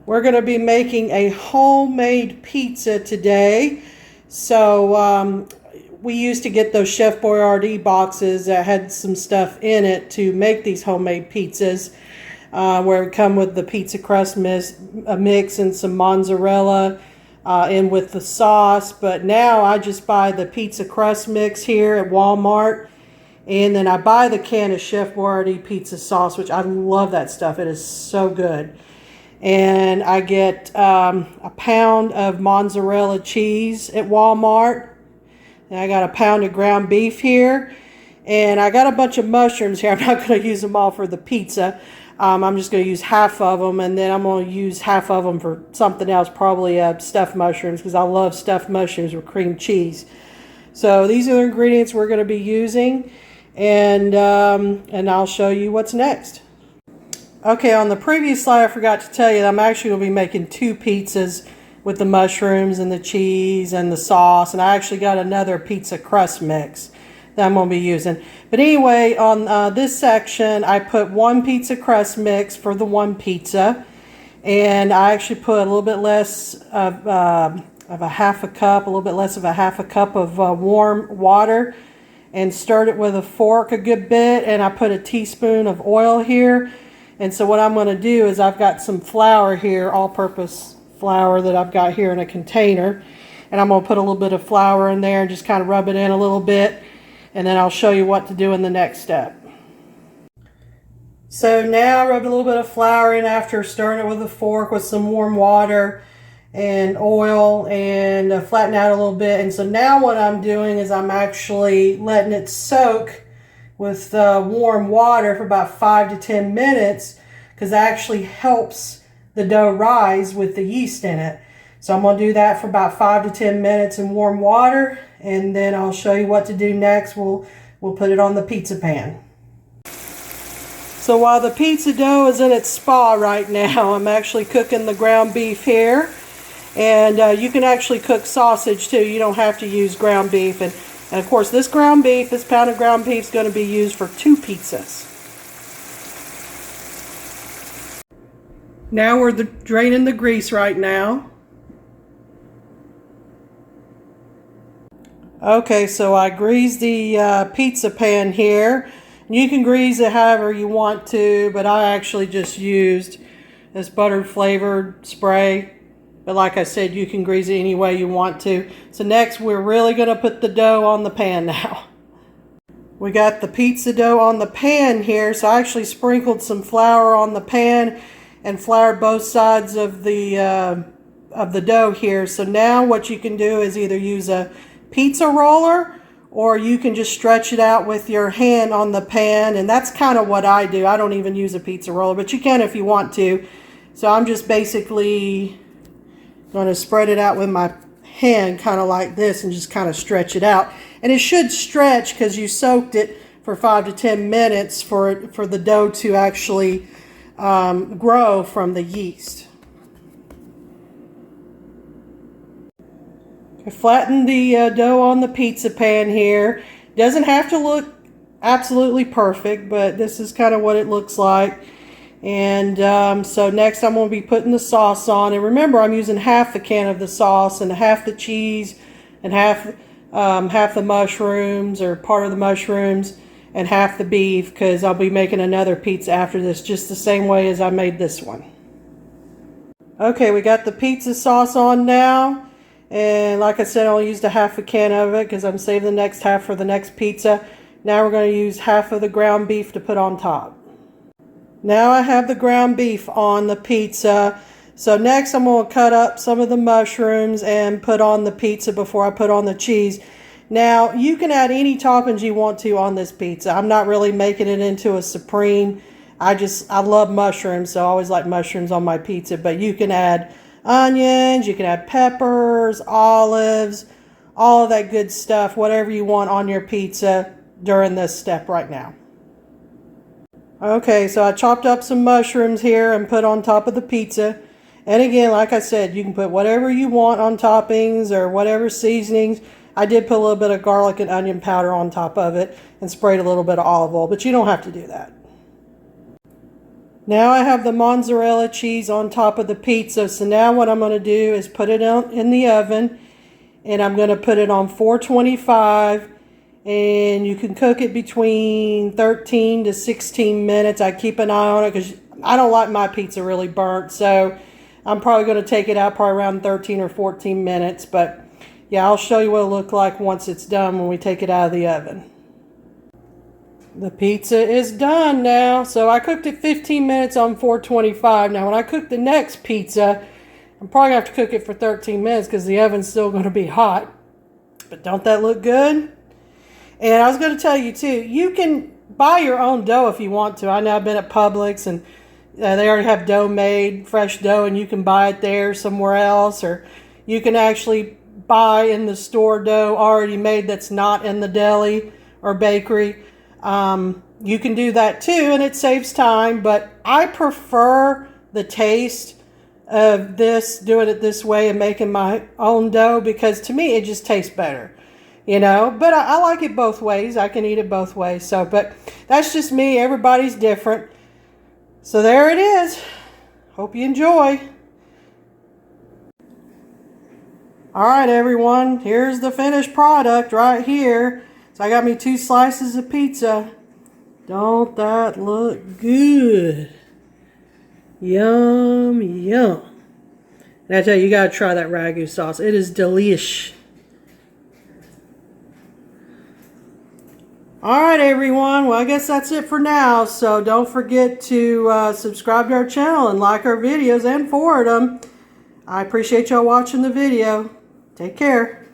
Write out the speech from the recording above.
We're going to be making a homemade pizza today. So we used to get those Chef Boyardee boxes that had some stuff in it to make these homemade pizzas, where it come with the pizza crust mix and some mozzarella in with the sauce. But now I just buy the pizza crust mix here at Walmart, and then I buy the can of Chef Boyardee pizza sauce, which I love that stuff. It is so good. And I get a pound of mozzarella cheese at Walmart. And I got a pound of ground beef here. And I got a bunch of mushrooms here. I'm not going to use them all for the pizza. I'm just going to use half of them. And then I'm going to use half of them for something else, probably stuffed mushrooms, because I love stuffed mushrooms with cream cheese. So these are the ingredients we're going to be using. And I'll show you what's next. Okay, on the previous slide, I forgot to tell you that I'm actually going to be making two pizzas with the mushrooms and the cheese and the sauce. And I actually got another pizza crust mix that I'm going to be using. But anyway, on this section, I put one pizza crust mix for the one pizza. And I actually put a little bit less of a half a cup, a little bit less of a half a cup of warm water. And stirred it with a fork a good bit. And I put a teaspoon of oil here. And so what I'm going to do is I've got some flour here, all-purpose flour that I've got here in a container. And I'm going to put a little bit of flour in there and just kind of rub it in a little bit. And then I'll show you what to do in the next step. So now I rubbed a little bit of flour in after stirring it with a fork with some warm water and oil and flatten out a little bit. And so now what I'm doing is I'm actually letting it soak with warm water for about 5 to 10 minutes, because that actually helps the dough rise with the yeast in it. So I'm going to do that for about 5 to 10 minutes in warm water, and then I'll show you what to do next. We'll put it on the pizza pan. So while the pizza dough is in its spa right now, I'm actually cooking the ground beef here. And you can actually cook sausage too. You don't have to use ground beef. And of course, this ground beef, this pound of ground beef is going to be used for 2 pizzas. Now we're draining the grease right now. Okay, so I greased the pizza pan here. You can grease it however you want to, but I actually just used this buttered flavored spray. But like I said, you can grease it any way you want to. So next, we're really going to put the dough on the pan now. We got the pizza dough on the pan here. So I actually sprinkled some flour on the pan and floured both sides of the dough here. So now what you can do is either use a pizza roller, or you can just stretch it out with your hand on the pan. And that's kind of what I do. I don't even use a pizza roller, but you can if you want to. So I'm just basically going to spread it out with my hand kind of like this and just kind of stretch it out. And it should stretch because you soaked it for 5 to 10 minutes for the dough to actually grow from the yeast. I flattened the dough on the pizza pan here. It doesn't have to look absolutely perfect, but this is kind of what it looks like. And so next I'm going to be putting the sauce on. And remember, I'm using half the can of the sauce and half the cheese and half the mushrooms, or part of the mushrooms, and half the beef, because I'll be making another pizza after this just the same way as I made this one. Okay, we got the pizza sauce on now. And like I said, I only used a half a can of it because I'm saving the next half for the next pizza. Now we're going to use half of the ground beef to put on top. Now I have the ground beef on the pizza. So next I'm going to cut up some of the mushrooms and put on the pizza before I put on the cheese. Now you can add any toppings you want to on this pizza. I'm not really making it into a supreme. I love mushrooms, so I always like mushrooms on my pizza. But you can add onions, you can add peppers, olives, all of that good stuff, whatever you want on your pizza during this step right now. Okay, so I chopped up some mushrooms here and put on top of the pizza. And again, like I said, you can put whatever you want on toppings or whatever seasonings. I did put a little bit of garlic and onion powder on top of it and sprayed a little bit of olive oil, but you don't have to do that. Now I have the mozzarella cheese on top of the pizza. So now what I'm going to do is put it in the oven, and I'm going to put it on 425, and you can cook it between 13 to 16 minutes. I keep an eye on it because I don't like my pizza really burnt. So I'm probably going to take it out probably around 13 or 14 minutes. But yeah, I'll show you what it'll look like once it's done when we take it out of the oven. The pizza is done now. So I cooked it 15 minutes on 425. Now when I cook the next pizza, I'm probably going to have to cook it for 13 minutes because the oven's still going to be hot. But don't that look good? And I was going to tell you too, you can buy your own dough if you want to. I know I've been at Publix and they already have dough made, fresh dough, and you can buy it there somewhere else. Or you can actually buy in the store dough already made that's not in the deli or bakery. You can do that too, and it saves time, but I prefer the taste of this, doing it this way and making my own dough, because to me it just tastes better, you know. But I like it both ways. I can eat it both ways. So, but that's just me. Everybody's different. So there it is. Hope you enjoy. All right, everyone, here's the finished product right here. So I got me 2 slices of pizza. Don't that look good? Yum, yum. And I tell you, you got to try that ragu sauce. It is delish. All right, everyone. Well, I guess that's it for now. So don't forget to subscribe to our channel and like our videos and forward them. I appreciate y'all watching the video. Take care.